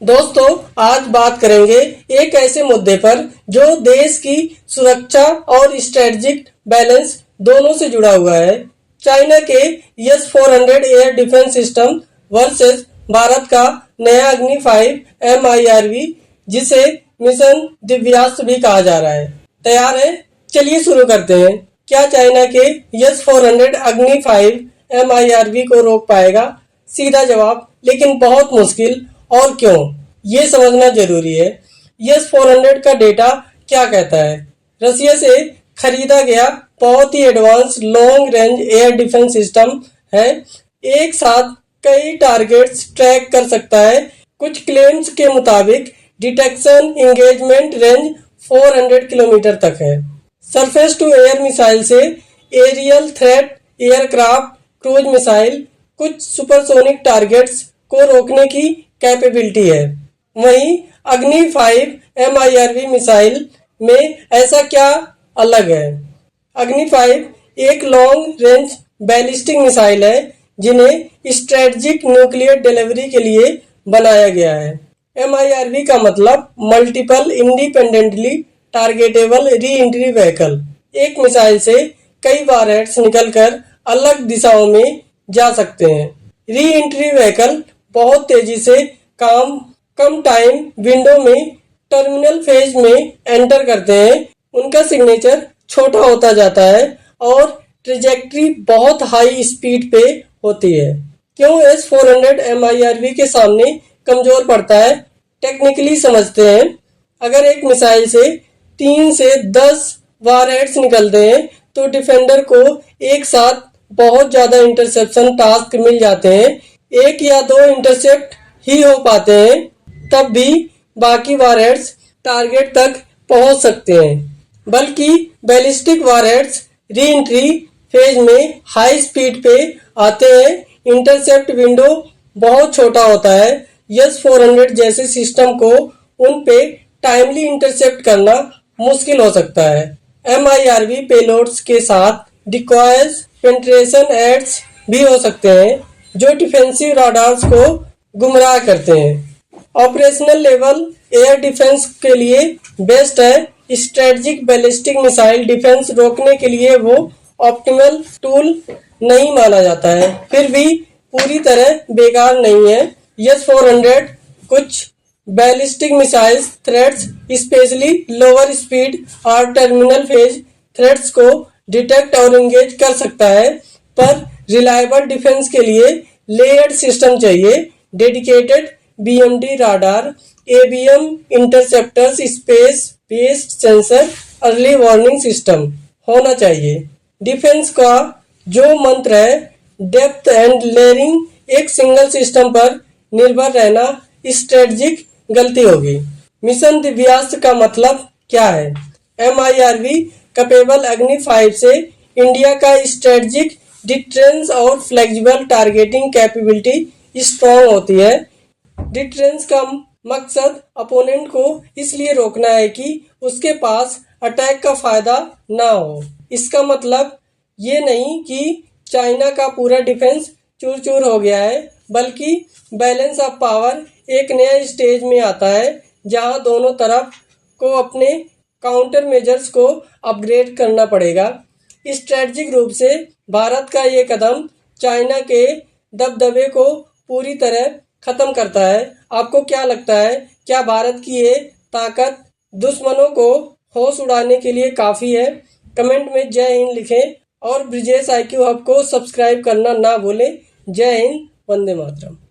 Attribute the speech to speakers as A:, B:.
A: दोस्तों, आज बात करेंगे एक ऐसे मुद्दे पर जो देश की सुरक्षा और स्ट्रेटजिक बैलेंस दोनों से जुड़ा हुआ है। चाइना के S-400 air defence system versus Bharat का नया अग्नि 5 MIRV, जिसे मिशन दिव्यास्त्र भी कहा जा रहा है। तैयार है? चलिए शुरू करते हैं। क्या चाइना के S-400 अग्नि 5 MIRV को रोक पाएगा? सीधा जवाब, लेकिन बहुत मुश्किल। और क्यों, ये समझना जरूरी है। S-400 का डेटा क्या कहता है? रसिया से खरीदा गया बहुत ही advance long range air defence system है। एक साथ कई टारगेट्स ट्रैक कर सकता है। कुछ क्लेम्स के मुताबिक डिटेक्शन एंगेजमेंट रेंज 400 किलोमीटर तक है। सरफेस टू एयर मिसाइल से aerial threat aircraft cruise missile कुछ सुपरसोनिक टारगेट्स को रोकने की कैपेबिलिटी है। वहीं अग्नि 5 MIRV मिसाइल में ऐसा क्या अलग है? अग्नि 5 एक लॉन्ग रेंज बैलिस्टिक मिसाइल है जिन्हें स्ट्रेटजिक न्यूक्लियर डिलीवरी के लिए बनाया गया है। MIRV का मतलब multiple independently targetable re entry vehicle. एक मिसाइल से कई वॉरहेड्स निकलकर अलग दिशाओं में जा सकते हैं। री एंट्री व्हीकल बहुत तेजी से कम टाइम विंडो में टर्मिनल फेज में एंटर करते हैं। उनका सिग्नेचर छोटा होता जाता है और ट्रेजेक्ट्री बहुत हाई स्पीड पे होती है। क्यों S-400 MIRV के सामने कमजोर पड़ता है? टेक्निकली समझते हैं। अगर एक मिसाइल से 3 से 10 वॉरहेड्स निकलते हैं तो डिफेंडर को एक साथ बहुत ज्यादा इंटरसेप्शन टास्क मिल जाते हैं। एक या दो इंटरसेप्ट ही हो पाते हैं, तब भी बाकी वॉरहेड्स टारगेट तक पहुंच सकते हैं। बल्कि ballistic warheads re entry phase में हाई स्पीड पे आते हैं। इंटरसेप्ट विंडो बहुत छोटा होता है। S-400 जैसे सिस्टम को उन पे टाइमली इंटरसेप्ट करना मुश्किल हो सकता है। MIRV पेलोड्स के साथ डिकॉयज पेनिट्रेशन एड्स भी हो सकते हैं जो डिफेंसिव राडार्स को गुमराह करते हैं। ऑपरेशनल लेवल एयर डिफेंस के लिए बेस्ट है। स्ट्रेटजिक बैलिस्टिक मिसाइल डिफेंस रोकने के लिए वो ऑप्टिमल टूल नहीं माना जाता है, फिर भी पूरी तरह बेकार नहीं है। S-400 कुछ ballistic missiles threats, specially lower speed और टर्मिनल फेज थ्रेट्स को डिटेक्ट और एंगेज कर सकता है, पर रिलायबल डिफेंस के लिए लेयर्ड सिस्टम चाहिए। Dedicated BMD radar, ABM interceptors, space based sensor, early warning system होना चाहिए। डिफेंस का जो मंत्र है डेप्थ एंड लेयरिंग, एक सिंगल सिस्टम पर निर्भर रहना स्ट्रेटजिक गलती होगी। मिशन दिव्यास्त्र का मतलब क्या है? MIRV कैपेबल अग्नि 5 से इंडिया का स्ट्रेटजिक डिटरेंस और फ्लेक्सिबल टारगेटिंग कैपेबिलिटी स्ट्रॉन्ग होती है। डिटरेंस का मकसद अपोनेंट को इसलिए रोकना है कि उसके पास अटैक का फायदा ना हो। इसका मतलब ये नहीं कि चाइना का पूरा डिफेंस चूर चूर हो गया है, बल्कि बैलेंस ऑफ पावर एक नया स्टेज में आता है जहां दोनों तरफ को अपने काउंटर मेजर्स को अपग्रेड करना पड़ेगा। स्ट्रेटजिक रूप से भारत का ये कदम चाइना के दबदबे को पूरी तरह खत्म करता है। आपको क्या लगता है, क्या भारत की ये ताकत दुश्मनों को होश उड़ाने के लिए काफी है? कमेंट में जय हिंद लिखें और ब्रिजेश IQ हब को सब्सक्राइब करना ना भूलें। जय हिंद, वंदे मातरम।